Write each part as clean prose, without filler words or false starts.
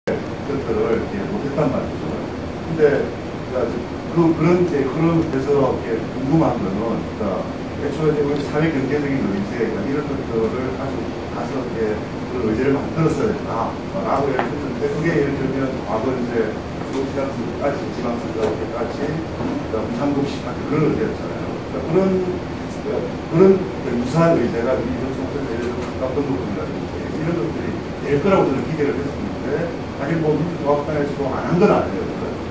것들을 못했단 말이죠. 근데 그런 데서 궁금한 거는 애초에 우리 사회 경제적인 의제 이런 것들을 가서 그런 의제를 만들었어야 된다라고 예를 들었는데 그게 예를 들면 과거 이제 중앙지방선거까지 지방선거까지 무상급식 같은 그런 의제였잖아요. 그런 유사한 의제가 이런 총선에 가까웠던 부분이라든지 이런 것들이 될 거라고 저는 기대를 했었는데 사실 뭐 민주통합당에서도 안 한 건 아니에요.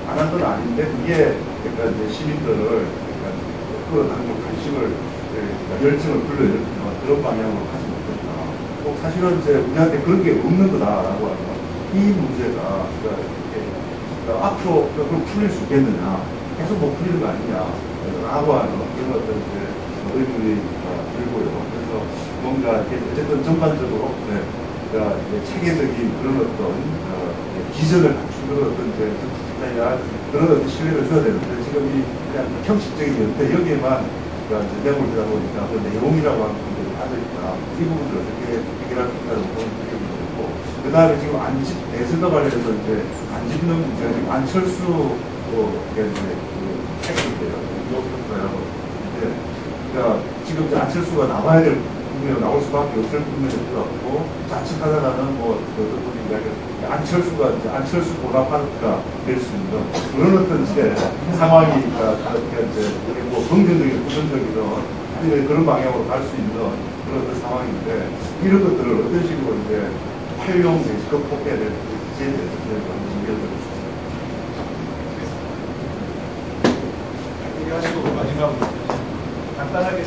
안 한 건 아닌데 그게 그러니까 이제 시민들을 끌어당기고 관심을 열정을 불러일으키는 그런 방향으로 하지 못했다. 꼭 사실은 이제 우리한테 그런 게 없는 거다라고 하는 이 문제가 앞으로 그걸 풀릴 수 있겠느냐, 계속 못 풀리는 거 아니냐라고 하는 그런 어떤 이제 의문이 들고요. 그래서 뭔가 어쨌든 전반적으로 체계적인 그런 어떤 기전을 갖춘 그런 어떤 그런 어떤 신뢰를 줘야 되는데 지금 이 그냥 형식적인 연대 여기에만 내몰리다 보니까 그 내용이라고 하는 부분들이 빠져있다. 이 부분들을 어떻게 해결할 수 있다는 그런 부분이 있고 그 다음에 지금 대선과 관련해서 이제 안 짚는 문제가 지금 안철수 핵인데요. 그러니까 지금 이제 안철수가 나와야 될 국면에 나올 수밖에 없을 국면에 들어갔고 자칫하다가는 어떤 분이 안철수가 이제 안철수 보나파르트가 될 수 있는 그런 어떤 이제 상황이 이제 뭐 긍정적인 부정적인 그런 방향으로 갈 수 있는 그런 어떤 상황인데 이런 것들을 어떤 식으로 이제 활용 내지 극복해야 될지에 대해서 준비해드리고 싶습니다. 얘기하시고 마지막으로 간단하게.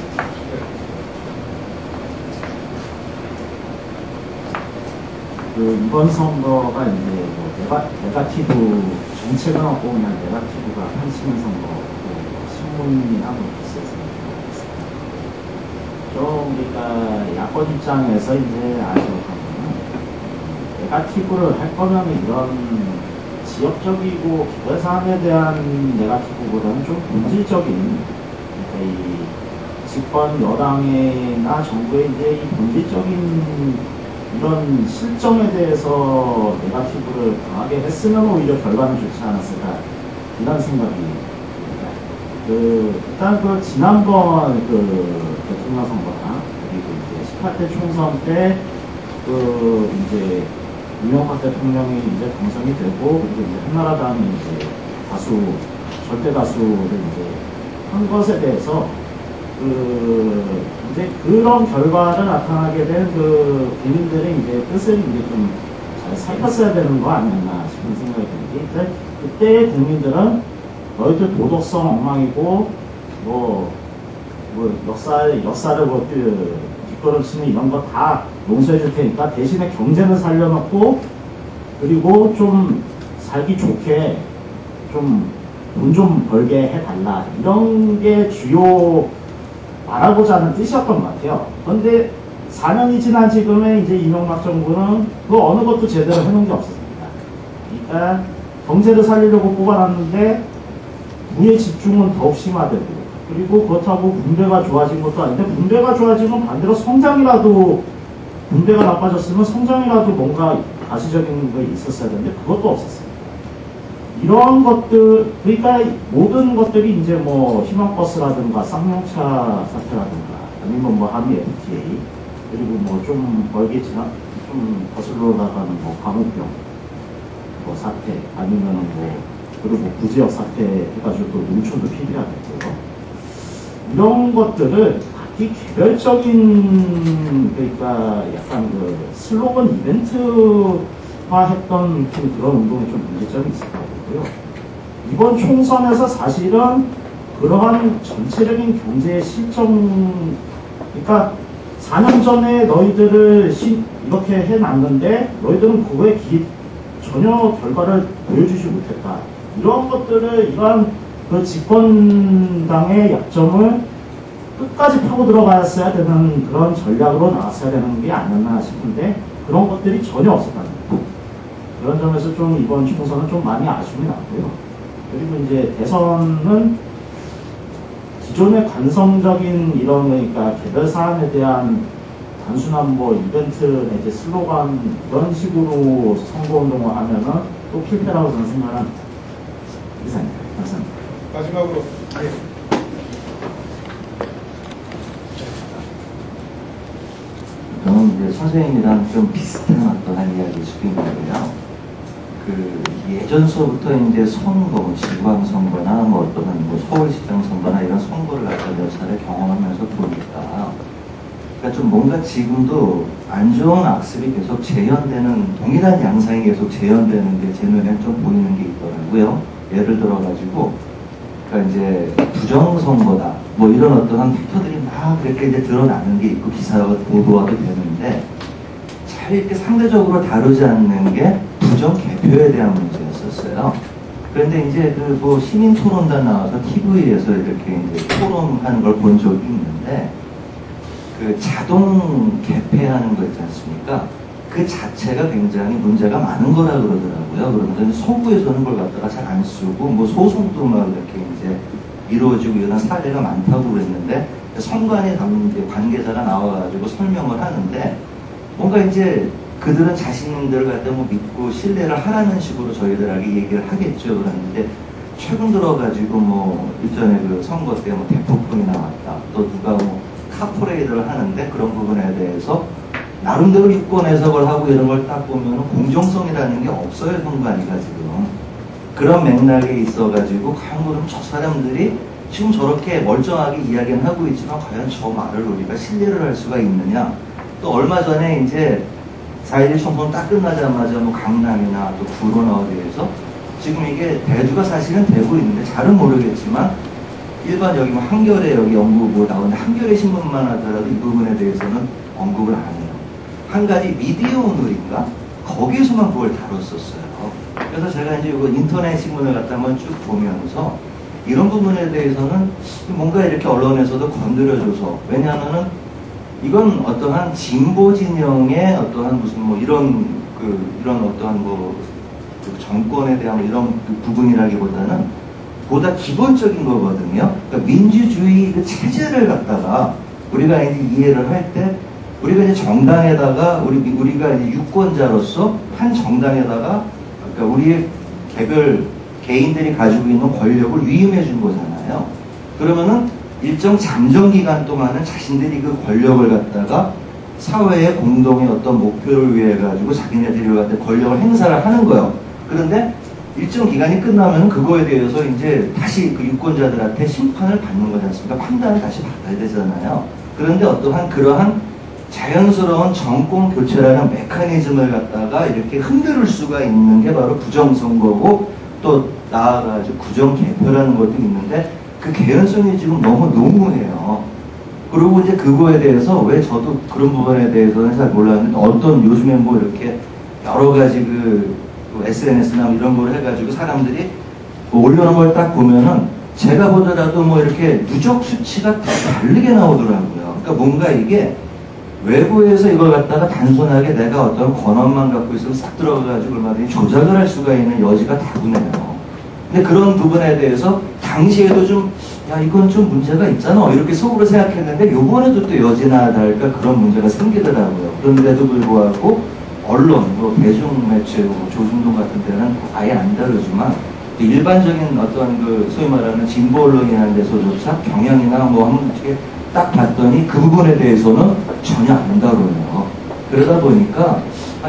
이번 선거가 이제 네가티브 정책은 없고 그냥 네가티브가 한치는 선거 신문이나 뉴스에서 좀 그러니까 야권 입장에서 이제 아주 네가티브를 할 거면 이런 지역적이고 개별 사안에 대한 네가티브보다는 좀 본질적인 그러니까 이 집권 여당이나 정부의 이제 이 본질적인 이런 실정에 대해서 네거티브를 강하게 했으면 오히려 결과는 좋지 않았을까 이런 생각이 듭니다. 일단 지난번 대통령 선거나 그리고 이제 18대 총선 때 이제 이명박 대통령이 이제 당선이 되고 그리고 이제 한나라당이 이제 절대 다수를 이제 한 것에 대해서 이제 그런 결과를 나타나게 된 국민들의 이제 뜻을 이제 좀 잘 살폈어야 되는 거 아니었나 싶은 생각이 드는데, 그때의 국민들은 너희들 도덕성 엉망이고, 역사를 뒷걸음치는 이런 거 다 용서해 줄 테니까 대신에 경제는 살려놓고, 그리고 좀 살기 좋게 좀 돈 좀 벌게 해달라. 이런 게 주요 말하고자 하는 뜻이었던 것 같아요. 그런데 4년이 지난 지금의 이제 이명박 정부는 그 어느 것도 제대로 해놓은 게 없었습니다. 그러니까 경제를 살리려고 뽑아놨는데 부의 집중은 더욱 심화되고, 그리고 그렇다고 분배가 좋아진 것도 아닌데 분배가 좋아지면 반대로 분배가 나빠졌으면 성장이라도 뭔가 가시적인 게 있었어야 되는데 그것도 없었습니다. 이런 것들, 그러니까 모든 것들이 이제 희망버스라든가 쌍용차 사태라든가 아니면 한미 FTA 그리고 좀 멀겠지만 좀 거슬러 나가는 광우병 사태 아니면은 그리고 구지역 사태 해가지고 또 농촌도 필요하겠고요. 이런 것들을 각기 개별적인 그러니까 약간 슬로건 이벤트화 했던 그런 운동에 좀 문제점이 있을 것 같고요. 이번 총선에서 사실은 그러한 전체적인 경제 실정, 그러니까 4년 전에 너희들을 이렇게 해놨는데 너희들은 그거에 전혀 결과를 보여주지 못했다. 이런 것들을, 이러한 집권당의 약점을 끝까지 파고 들어갔어야 되는 그런 전략으로 나왔어야 되는 게 아니었나 싶은데 그런 것들이 전혀 없었다는 거예요. 그런 점에서 좀 이번 총선은 좀 많이 아쉬움이 났고요. 그리고 이제 대선은 기존의 관성적인 이런, 그러니까 개별 사안에 대한 단순한 뭐 이벤트 내지 슬로건 이런 식으로 선거운동을 하면은 또 필패라고 저는 생각하는 이상입니다. 감사합니다. 마지막으로 예. 저는 이제 선생님이랑 좀 비슷한 어떤 이야기일 수도 있는데요. 그 예전서부터 이제 선거, 뭐 지방선거나 뭐 어떤 뭐 서울시장 선거나 이런 선거를 갖다 몇 차례 경험하면서 보니까 그러니까 좀 뭔가 지금도 안 좋은 악습이 계속 재현되는, 동일한 양상이 계속 재현되는 게 제 눈에 좀 보이는 게 있더라고요. 예를 들어가지고 그러니까 이제 부정선거다 뭐 이런 어떤 팩터들이 막 그렇게 이제 드러나는 게 있고 기사가 보도가 되는데 잘 이렇게 상대적으로 다루지 않는 게 부정 개표에 대한 문제였었어요. 그런데 이제 그 뭐 시민 토론단 나와서 TV에서 이렇게 이제 토론하는 걸 본 적이 있는데 그 자동 개폐하는 거 있지 않습니까? 그 자체가 굉장히 문제가 많은 거라 그러더라고요. 그런데 서구에서는 그걸 갖다가 잘 안 쓰고 뭐 소송도 막 이렇게 이제 이루어지고 이런 사례가 많다고 그랬는데 선관위 관계자가 나와가지고 설명을 하는데 뭔가 이제 그들은 자신들을 갖다 뭐 믿고 신뢰를 하라는 식으로 저희들에게 얘기를 하겠죠. 그런데 최근 들어가지고 뭐 일전에 그 선거 때 뭐 대폭풍이 나왔다. 또 누가 뭐 카포레이드를 하는데 그런 부분에 대해서 나름대로 유권 해석을 하고 이런 걸 딱 보면 공정성이라는 게 없어요. 선관위가 지금. 그런 맥락에 있어가지고 과연 그럼 저 사람들이 지금 저렇게 멀쩡하게 이야기는 하고 있지만 과연 저 말을 우리가 신뢰를 할 수가 있느냐. 또 얼마 전에 이제 4.11 총선 딱 끝나자마자 뭐 강남이나 또 구로나 어디에서 지금 이게 대두가 사실은 되고 있는데 잘은 모르겠지만 일반 여기 뭐 한겨레 여기 언급으로 나오는데 한겨레 신문만 하더라도 이 부분에 대해서는 언급을 안 해요. 한 가지 미디어 오늘인가? 거기에서만 그걸 다뤘었어요. 그래서 제가 이제 이거 인터넷 신문을 갖다 한번 쭉 보면서 이런 부분에 대해서는 뭔가 이렇게 언론에서도 건드려줘서 왜냐하면은 이건 어떠한 진보 진영의 어떠한 무슨 뭐 이런 이런 어떠한 뭐 정권에 대한 이런 부분이라기보다는 보다 기본적인 거거든요. 그러니까 민주주의 그 체제를 갖다가 우리가 이제 이해를 할 때 우리가 이제 정당에다가 우리가 이제 유권자로서 한 정당에다가 그러니까 우리의 개인들이 가지고 있는 권력을 위임해 준 거잖아요. 그러면은 일정 잠정 기간 동안은 자신들이 그 권력을 갖다가 사회의 공동의 어떤 목표를 위해 가지고 자기네들이 갖다 권력을 행사를 하는 거예요. 그런데 일정 기간이 끝나면 그거에 대해서 이제 다시 그 유권자들한테 심판을 받는 거지 않습니까? 판단을 다시 받아야 되잖아요. 그런데 어떠한 그러한 자연스러운 정권 교체라는 메커니즘을 갖다가 이렇게 흔들 수가 있는 게 바로 부정선거고 또 나아가지고 부정개표라는 것도 있는데 그 개연성이 지금 너무 농후해요. 그리고 이제 그거에 대해서 왜 저도 그런 부분에 대해서는 잘 몰랐는데 어떤 요즘에 뭐 이렇게 여러 가지 그 SNS나 이런 걸 해가지고 사람들이 뭐 올려놓은 걸 딱 보면은 제가 보더라도 뭐 이렇게 누적 수치가 다르게 나오더라고요. 그러니까 뭔가 이게 외부에서 이걸 갖다가 단순하게 내가 어떤 권한만 갖고 있으면 싹 들어가가지고 얼마든지 조작을 할 수가 있는 여지가 다구네요. 근데 그런 부분에 대해서 당시에도 좀, 야, 이건 좀 문제가 있잖아. 이렇게 속으로 생각했는데, 요번에도 또 여지나 다를까 그런 문제가 생기더라고요. 그런데도 불구하고, 언론, 뭐, 대중매체, 뭐, 조중동 같은 데는 아예 안 다루지만, 일반적인 어떤 그, 소위 말하는 진보 언론이라는 데서조차 경향이나 뭐, 한번 어떻게 딱 봤더니 그 부분에 대해서는 전혀 안 다뤄요. 그러다 보니까,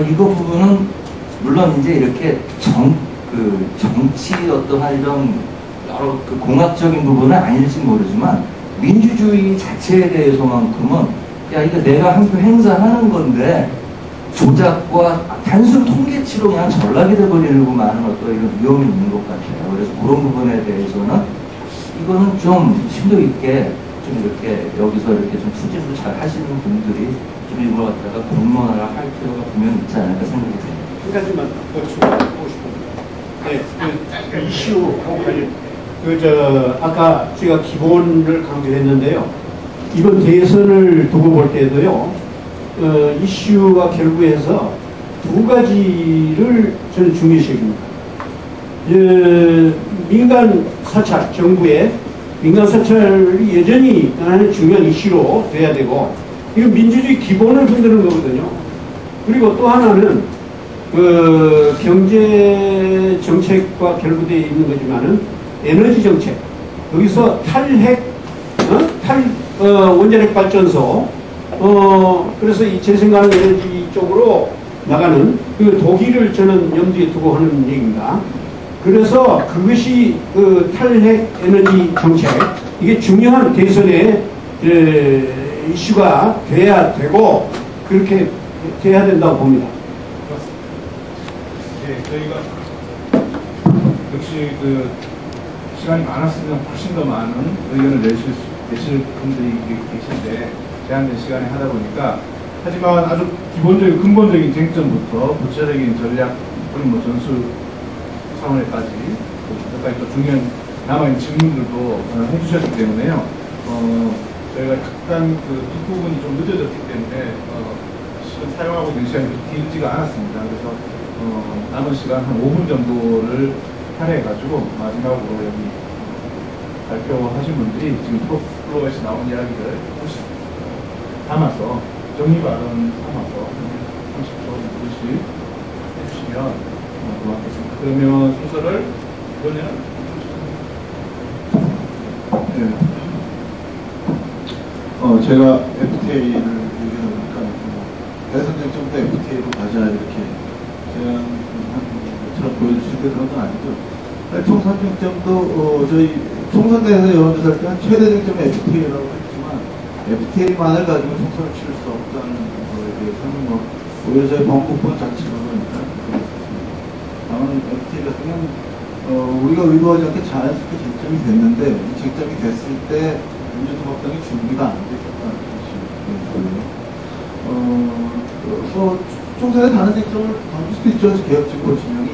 이거 부분은, 물론 이제 이렇게 정치 어떠한 이런 여러 그 공학적인 부분은 아닐지 모르지만 민주주의 자체에 대해서만큼은 야 이거 내가 한 표 행사하는 건데 조작과 단순 통계치로 그냥 전락이 돼버리려고 많은 어떤 이런 위험이 있는 것 같아요. 그래서 그런 부분에 대해서는 이거는 좀 심도 있게 좀 이렇게 여기서 이렇게 좀 투쟁도 잘 하시는 분들이 좀 이걸 갖다가 공론화를 할 필요가 분명히 있지 않을까 생각이 듭니다. 한 가지만 더 추가하고 싶습니다. 네, 그 이슈하고 관련, 아까 제가 기본을 강조했는데요. 이번 대선을 두고 볼 때도요, 이슈와 결부해서 두 가지를 저는 중요시 여깁니다. 민간 사찰, 정부의 민간 사찰이 여전히 하나는 중요한 이슈로 돼야 되고, 이거 민주주의 기본을 흔드는 거거든요. 그리고 또 하나는 그 경제 정책과 결부되어 있는 거지만은 에너지 정책. 여기서 원자력 발전소, 그래서 이 재생가능 에너지 쪽으로 나가는 그 독일을 저는 염두에 두고 하는 얘기입니다. 그래서 그것이 그 탈핵 에너지 정책, 이게 중요한 대선의 이슈가 돼야 되고, 그렇게 돼야 된다고 봅니다. 네, 저희가 역시 그 시간이 많았으면 훨씬 더 많은 의견을 내실 분들이 계신데 제한된 시간에 하다 보니까, 하지만 아주 기본적인 근본적인 쟁점부터 구체적인 전략 그리고 뭐 전술 차원에까지 여기까지 또 중요한 남아있는 질문들도 해주셨기 때문에요. 저희가 약간 그 뒷부분이 좀 늦어졌기 때문에 지금 사용하고 있는 시간이 길지가 않았습니다. 그래서 남은 시간 한 5분 정도를 할애해가지고 마지막으로 여기 발표하신 분들이 지금 프로그램에서 나온 이야기를 혹시 담아서 정리 발언 담아서 30초 정도씩 해주시면 고맙겠습니다. 그러면 순서를 이번에는 제가 FTA를 얘기하다 보니까 대선 쟁점부터 FTA로 가자 이렇게 제안한 것처럼 보여줄 수 있는데 그런 건 아니죠. 총선 쟁점도 저희 총선 내에서 여론조사할 때는 최대 쟁점이 FTA라고 했지만 FTA만을 가지고 총선을 치를 수 없다는 거에 대해서는 뭐 오히려 저희 법무부는 자치론이니까 다만 FTA 같은 경우는 우리가 의도하지 않게 자연스럽게 쟁점이 됐는데 이 쟁점이 됐을 때 민주통합당이 준비가 안 됐다는 것이고요. 총선에 다른 쟁점을 던질 수도 있죠. 개혁진보 진영이.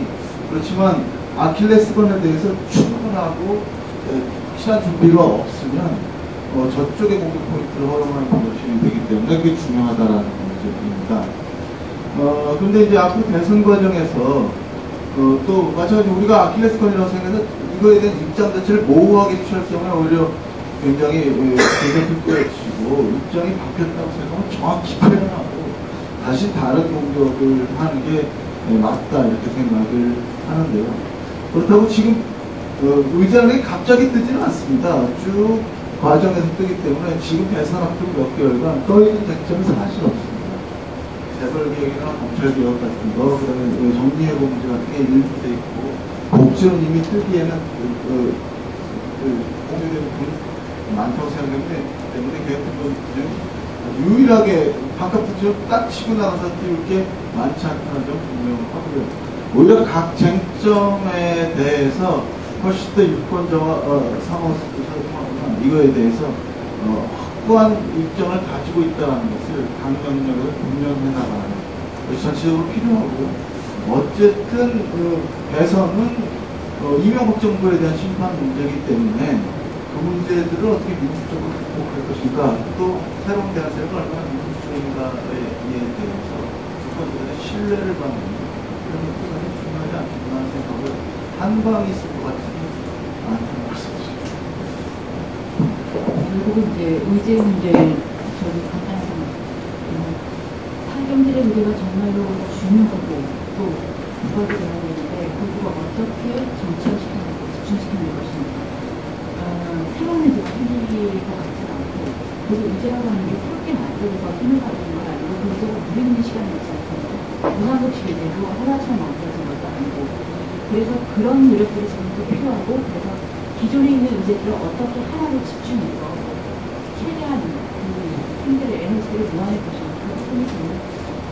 그렇지만 아킬레스건에 대해서 충분하고 확실한 준비가 없으면 저쪽의 공격 포인트를 활용하는 것이 되기 때문에 그게 중요하다라는 문제입니다. 그런데 이제 앞으로 대선 과정에서 또 마찬가지로 우리가 아킬레스건이라고 생각해서 이거에 대한 입장 자체를 모호하게 취할 경우에 오히려 굉장히 대세를 끌어치고 입장이 바뀌었다고 생각하면 정확히 표현하고 다시 다른 공격을 하는 게 맞다 이렇게 생각을 하는데요. 그렇다고 지금 의장이 갑자기 뜨지는 않습니다. 쭉 과정에서 뜨기 때문에 지금 대선 앞두고 몇 개월간 떠있는 쟁점이 사실 없습니다. 재벌개혁이나 검찰개혁 같은 거, 그다음에 정리해고 문제 같은 게 일부돼 있고 복지는 이미 뜨기에는 공유되는 분 많다고 생각했는데 때문에 개혁진보 유일하게 바깥부터 딱 치고 나가서 띄울 게 많지 않다는 점 분명하고요. 오히려 각 쟁점에 대해서 훨씬 더 유권자와 상호사나 이거에 대해서 확고한 입장을 가지고 있다는 것을 강경력을 분명해 나가는 것이 전체적으로 필요하고요. 어쨌든 대선은 이명박 정부에 대한 심판 문제이기 때문에 그 문제들을 어떻게 민주적으로 극복할 것인가, 또 새로운 대안책을 얼마나 민주주의인가에 대해서 그것들의 신뢰를 받는 그런 것도 사실 중요하지 않겠나 하는 생각을 한 방이 있을 것 같은 않다는 말씀이죠. 결국은 이제 의제 문제를 저도 간단하게 판결들의 의제가 정말로 중요하고 또 그거를 해야 되는데 그거 어떻게 정치화시키는 것, 집중시키는 것인가. 새로운 의제가 생기는 것 같지 않고 그래서 의제라고 하는 게 새롭게 만들어서 힘을 가지는 건 아니고 그 의제가 누리는 시간이 있어요. 무상급식이 되고 하나처럼 만들어서 것도 아니고 그래서 그런 노력들이 지금도 필요하고 그래서 기존에 있는 의제들을 어떻게 하나로 집중해서 최대한 그 힘들의 에너지를 모아낼 것인가 그런 부분이 저는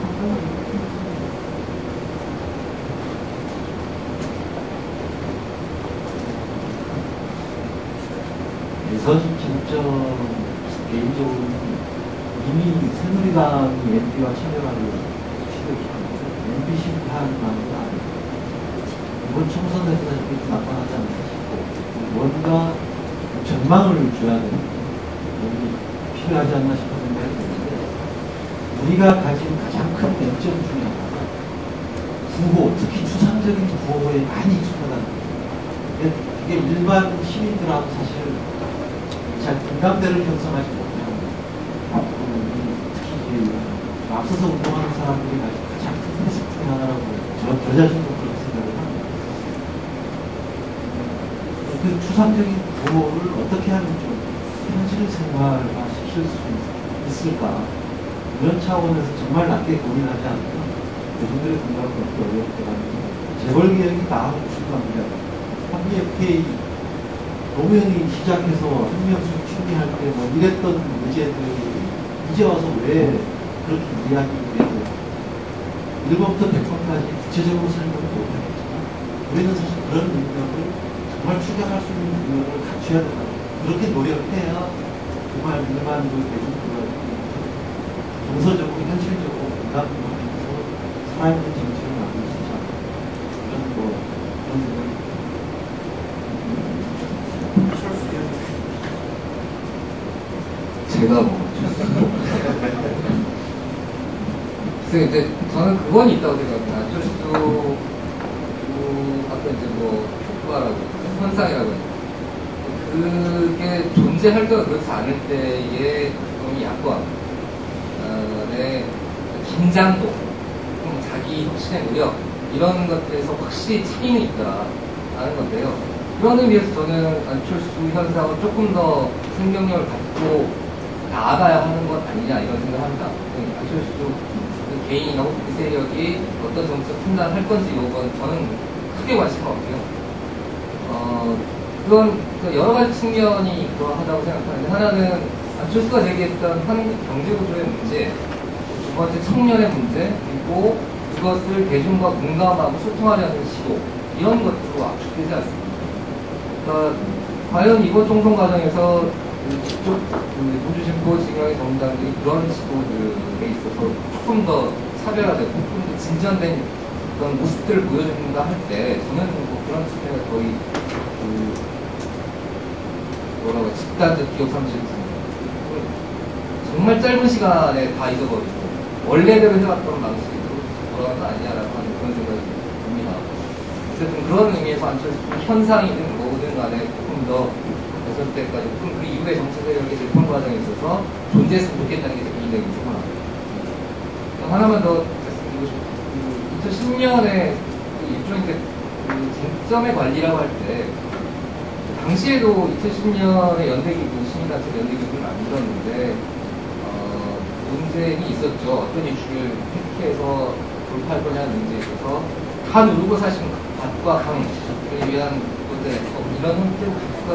관건이라고 생각합니다. 대선 쟁점 개인적으로는 이미 새누리당이 MB와 차별하는 시도했습니다. MB 심판만은 아니고 이번 총선에서 사실 좀 나타나지 않을까 싶고 뭔가 전망을 줘야 되는 부분이 필요하지 않나 싶은 생각이 드는데 우리가 가진 가장 큰 맹점 중에 하나가 구호, 특히 추상적인 구호에 많이 익숙하다는 거예요. 이게 일반 시민들하고 사실 잘 공감대를 형성하지 못하고 특히 앞서서 운동하는 사람들이 가장 큰 패스 중에 하나라고 저 자신도 그렇게 생각을 합니다. 그 추상적인 구호를 어떻게 하면 좀 현실 생활화시킬 수 있을까? 이런 차원에서 정말 낮게 고민하지 않으면 대중들의 공감을 얻기 어려울 때가 재벌 개혁이 다 하고 싶답니다. 한미 FTA 노무현이 시작해서 한명수 추미할 때 뭐 이랬던 문제들이 이제 와서 왜 그렇게 이야기를 해요? 1번부터 100번까지 구체적으로 설명을 못하겠지만 우리는 사실 그런 능력을 정말 추격할 수 있는 능력을 갖춰야 된다. 그렇게 노력해야 정말 일반 대중들과 정서적으로 현실적으로 공감하면서 살아있는 정치를 만들 수 있지 않을까. 이런 그런 생각이 제가 뭐 글쎄 이제 저는 그건 있다고 생각합니다. 안철수 아까 이제 뭐 효과라고 현상이라고 그게 존재할 때가 그렇지 않을 때의 그런 약관 의 긴장도 자기 혁신의 노력 이런 것들에서 확실히 차이는 있다라는 건데요. 그런 의미에서 저는 안철수 현상을 조금 더 생명력을 갖고 나아가야 하는 것 아니냐 이런 생각을 합니다. 안철수 개인하고 그 세력이 어떤 정책 판단을 할 건지 이건 저는 크게 관심 없고요. 그건 여러 가지 측면이 그러하다고 생각하는데 하나는 안철수가 제기했던 한국 경제구조의 문제, 두 번째 청년의 문제, 그리고 그것을 대중과 공감하고 소통하려는 시도 이런 것으로 압축되지 않습니다. 그러니까 과연 이번 총선 과정에서 직접 민주진보 진영의 정당들이 그런 시도들에 있어서 조금 더 차별화되고 조금 더 진전된 그런 모습들을 보여준다 할 때 저는 뭐 그런 측면에서 거의 뭐라고 집단적 기억 상실입니다. 정말 짧은 시간에 다 잊어버리고 원래대로 해왔던 방식으로 돌아간 거 아니냐라고 하는 그런 생각이 듭니다. 어쨌든 그런 의미에서 안철수 현상이든 뭐든 간에 조금 더 대선 때까지 혹은 그 이후에 정치 세력의 재편 과정에 있어서 존재했으면 좋겠다는 게 제 개인적인 소원입니다. 하나만 더 말씀드리고 싶은 2010년에 일종의 쟁점의 관리라고 할 때 당시에도 2010년에 연대기구, 시민단체 연대기구를 만들었는데 논쟁이 있었죠. 어떤 이슈를 택해서 돌파할 거냐는 문제에 있어서 다 누르고 사실 밭과 강을 위한 문제 이런 형태로 갔던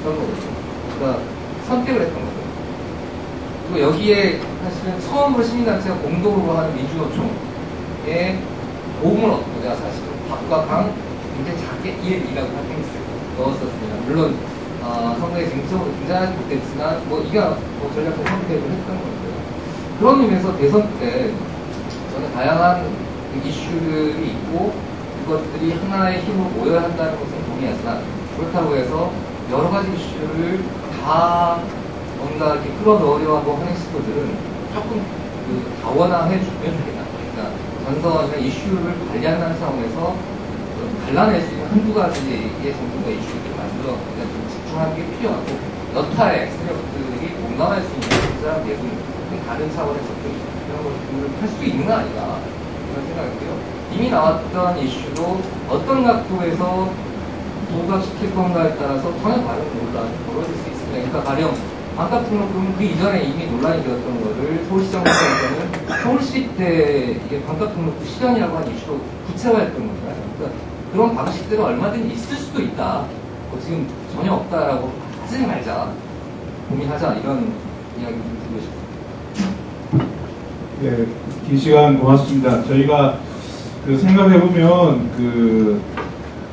그런 거거든요. 그러니까 선택을 했던 거죠. 그리고 여기에 사실은 처음으로 시민단체가 공동으로 하는 민주노총의 도움을 얻고 내가 사실은 밭과 강 굉장히 작게 1이라고 넣었었습니다. 물론 선거의 쟁점으로 등장하지 못했지만 뭐 이게 뭐 전략적 선택을 했던 건데요. 그런 의미에서 대선 때 저는 다양한 이슈들이 있고 그것들이 하나의 힘으로 모여야 한다는 것은 동의하지만 그렇다고 해서 여러 가지 이슈를 다 뭔가 이렇게 끌어넣으려 하고 하는 시도들은 조금 다원화해 주면 좋겠다. 그러니까 전선의 이슈를 관리한다는 차원에서 갈라낼 수 있는 한두 가지의 정도의 이슈들을 만들어 좀 집중하는 게 필요하고 여타의 세력들이 공감할 수 있는 사람 예분 다른 차원의 접근 이런 것들을 할 수 있는 거 아닌가 그런 생각이고요. 이미 나왔던 이슈도 어떤 각도에서 부각시킬 건가에 따라서 전혀 다른 논란이 벌어질 수 있습니다. 그러니까 가령 반값 등록금은 그 이전에 이미 논란이 되었던 거를 서울시장에서는 서울시 때 이게 반값 등록금 실현이라고 하는 이슈로 구체화했던 거잖아요. 그러니까 그런 방식대로 얼마든지 있을 수도 있다. 뭐 지금 전혀 없다라고 하지 말자. 고민하자. 이런 이야기 좀 드리고 싶습니다. 네, 긴 시간 고맙습니다. 저희가 생각해보면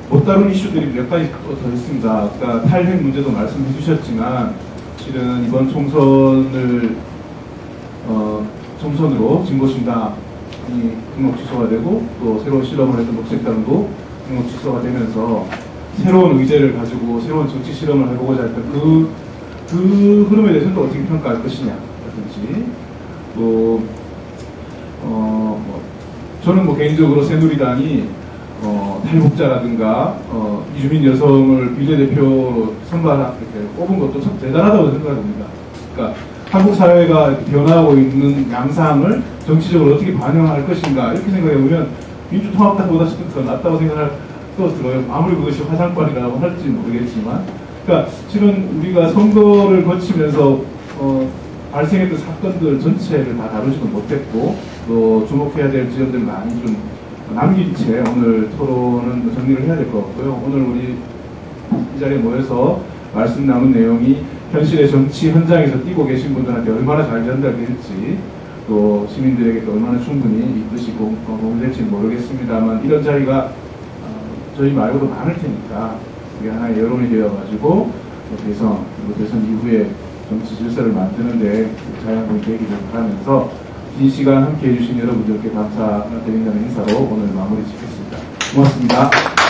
못 다룬 이슈들이 몇 가지 더 있습니다. 아까 탈핵 문제도 말씀해 주셨지만 실은 이번 총선으로 진보신당이 등록 취소가 되고 또 새로운 실험을 했던 녹색당도 등록 취소가 되면서 새로운 의제를 가지고 새로운 정치 실험을 해보고자 했던 그 흐름에 대해서는 또 어떻게 평가할 것이냐라든지 또 저는 개인적으로 새누리당이 탈북자라든가 이주민 여성을 비례대표로 선발한 이렇게 뽑은 것도 참 대단하다고 생각합니다. 그러니까 한국 사회가 변화하고 있는 양상을 정치적으로 어떻게 반영할 것인가 이렇게 생각해 보면 민주통합당보다 더 낫다고 생각할 또 들어요. 아무리 그것이 화상관이라고 할지 모르겠지만, 그러니까 실은 우리가 선거를 거치면서 발생했던 사건들 전체를 다 다루지도 못했고 또 주목해야 될 지점들 많이 좀 남긴 채 오늘 토론은 정리를 해야 될 것 같고요. 오늘 우리 이 자리에 모여서 말씀 나눈 내용이 현실의 정치 현장에서 뛰고 계신 분들한테 얼마나 잘 전달될지 또 시민들에게 또 얼마나 충분히 이 뜻이 공유될지 모르겠습니다만 이런 자리가 저희 말고도 많을 테니까 이게 하나의 여론이 되어가지고 대선 그리고 대선 이후에 정치 질서를 만드는데 자양분이 되기를 바라면서 긴 시간 함께 해주신 여러분들께 감사드린다는 인사로 오늘 마무리 짓겠습니다. 고맙습니다.